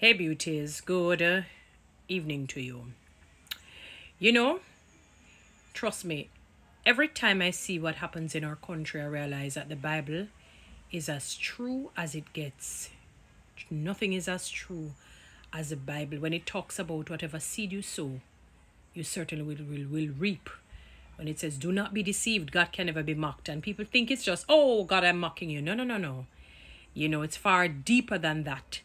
Hey beauties, good evening to you. You know, trust me, every time I see what happens in our country, I realize that the Bible is as true as it gets. Nothing is as true as the Bible. When it talks about whatever seed you sow, you certainly will reap. When it says, do not be deceived, God can never be mocked. And people think it's just, oh, God, I'm mocking you. No, no, no, no. You know, it's far deeper than that.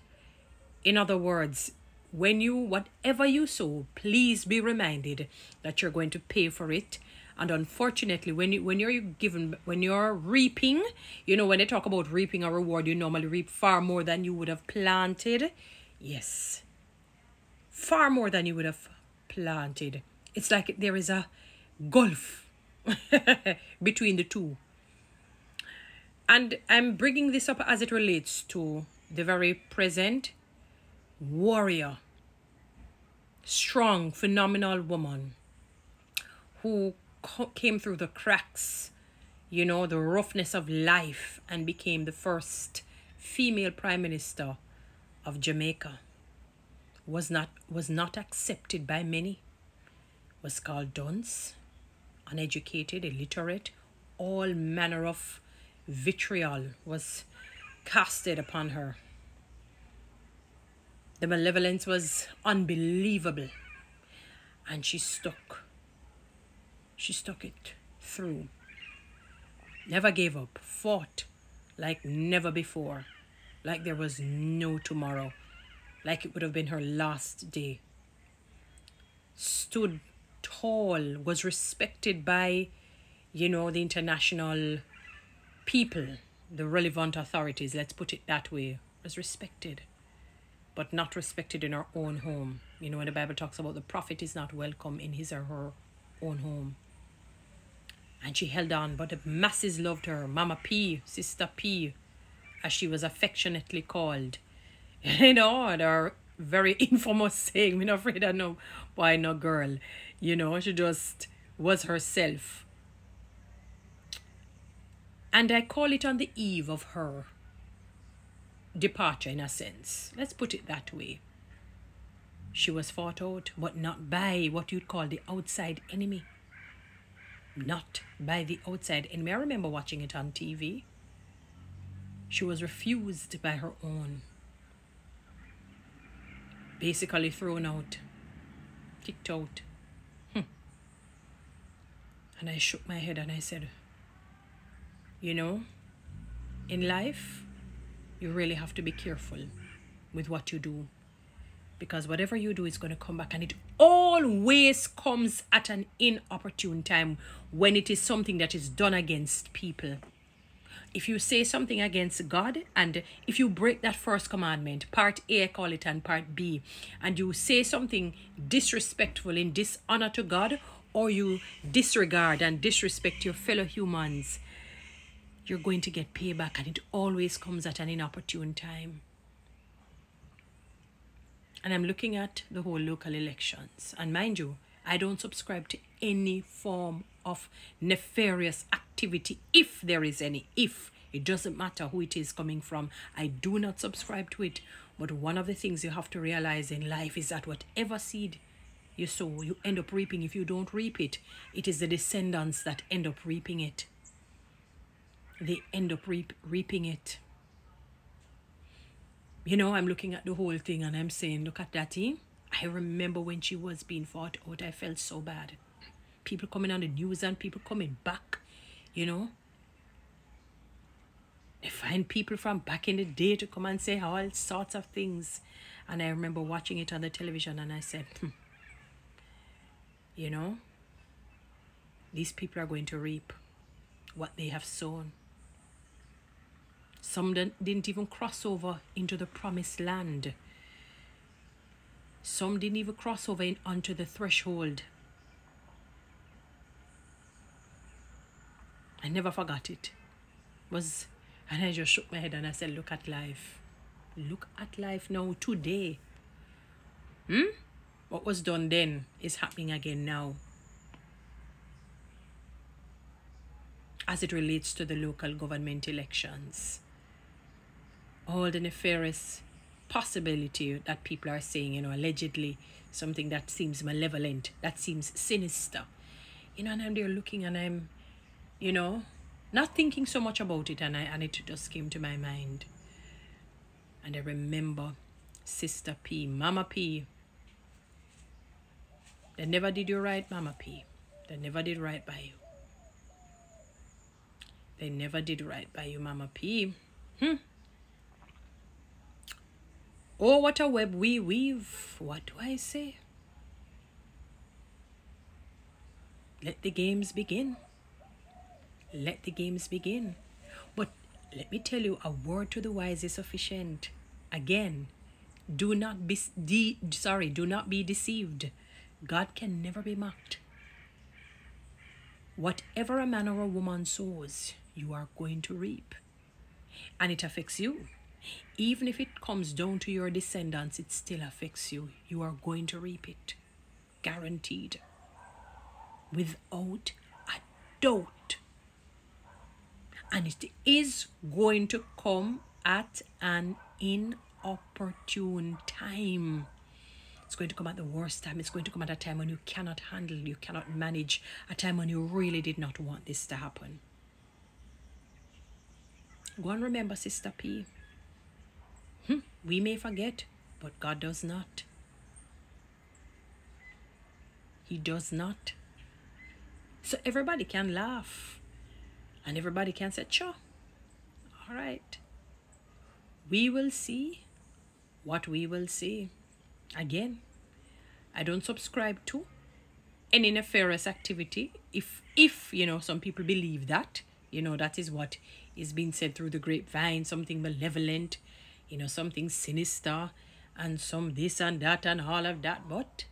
In other words, whatever you sow, please be reminded that you're going to pay for it. And unfortunately, when you're reaping, when they talk about reaping a reward, you normally reap far more than you would have planted. Yes, far more than you would have planted. It's like there is a gulf between the two. And I'm bringing this up as it relates to the very present warrior, strong, phenomenal woman who came through the cracks, the roughness of life, and became the first female prime minister of Jamaica. Was not accepted by many. Was called dunce, uneducated, illiterate. All manner of vitriol was casted upon her. The malevolence was unbelievable. And she stuck. She stuck it through. Never gave up. Fought like never before. Like there was no tomorrow. Like it would have been her last day. Stood tall. Was respected by, the international people. The relevant authorities. Let's put it that way. Was respected. But not respected in her own home. When the Bible talks about the prophet is not welcome in his or her own home. And she held on, but the masses loved her. Mama P, Sister P, as she was affectionately called. Her very infamous saying, I'm not afraid of no boy, no girl. She just was herself. And I call it on the eve of her departure, in a sense. Let's put it that way. She was fought out, but not by what you'd call the outside enemy. Not by the outside enemy. I remember watching it on TV. She was refused by her own. Basically thrown out. Kicked out. And I shook my head and I said, in life, you really have to be careful with what you do. Because whatever you do is going to come back. And it always comes at an inopportune time when it is something that is done against people. If you say something against God, and if you break that first commandment, part A I call it and part B, and you say something disrespectful in dishonor to God, or you disregard and disrespect your fellow humans, you're going to get payback, and it always comes at an inopportune time. And I'm looking at the whole local elections. And mind you, I don't subscribe to any form of nefarious activity, if there is any. If. It doesn't matter who it is coming from. I do not subscribe to it. But one of the things you have to realize in life is that whatever seed you sow, you end up reaping. If you don't reap it, it is the descendants that end up reaping it. They end up reaping it. I'm looking at the whole thing and I'm saying, look at that. I remember when she was being fought out, I felt so bad. People coming on the news and people coming back, They find people from back in the day to come and say all sorts of things. And I remember watching it on the television and I said, these people are going to reap what they have sown. Some didn't even cross over into the promised land. Some didn't even cross over onto the threshold. I never forgot it. And I just shook my head and I said, look at life. Look at life now, today. What was done then is happening again now. As it relates to the local government elections. All the nefarious possibility that people are saying, you know, allegedly something that seems malevolent, that seems sinister, you know, and I'm there looking and I'm, you know, not thinking so much about it, and it just came to my mind. And I remember Sister P, Mama P. They never did you right, Mama P. They never did right by you. They never did right by you, Mama P. Oh, what a web we weave. What do I say? Let the games begin. Let the games begin. But let me tell you, a word to the wise is sufficient. Again, do not be do not be deceived. God can never be mocked. Whatever a man or a woman sows, you are going to reap. And it affects you. Even if it comes down to your descendants, it still affects you. You are going to reap it. Guaranteed. Without a doubt. And it is going to come at an inopportune time. It's going to come at the worst time. It's going to come at a time when you cannot handle, you cannot manage, a time when you really did not want this to happen. Go and remember, Sister P. We may forget, but God does not. He does not. So everybody can laugh. And everybody can say, sure. All right. We will see what we will see. Again, I don't subscribe to any nefarious activity. If you know, some people believe that, you know, that is what is being said through the grapevine, something malevolent, you know, something sinister, and some this and that and all of that. But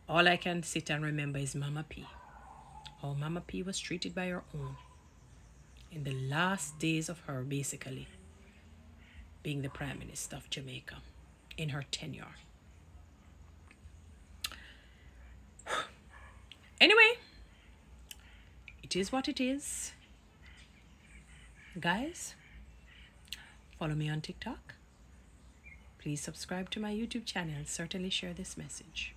all I can sit and remember is Mama P. How Mama P was treated by her own in the last days of her basically being the Prime Minister of Jamaica in her tenure. Anyway, it is what it is. Guys, follow me on TikTok. Please subscribe to my YouTube channel and certainly share this message.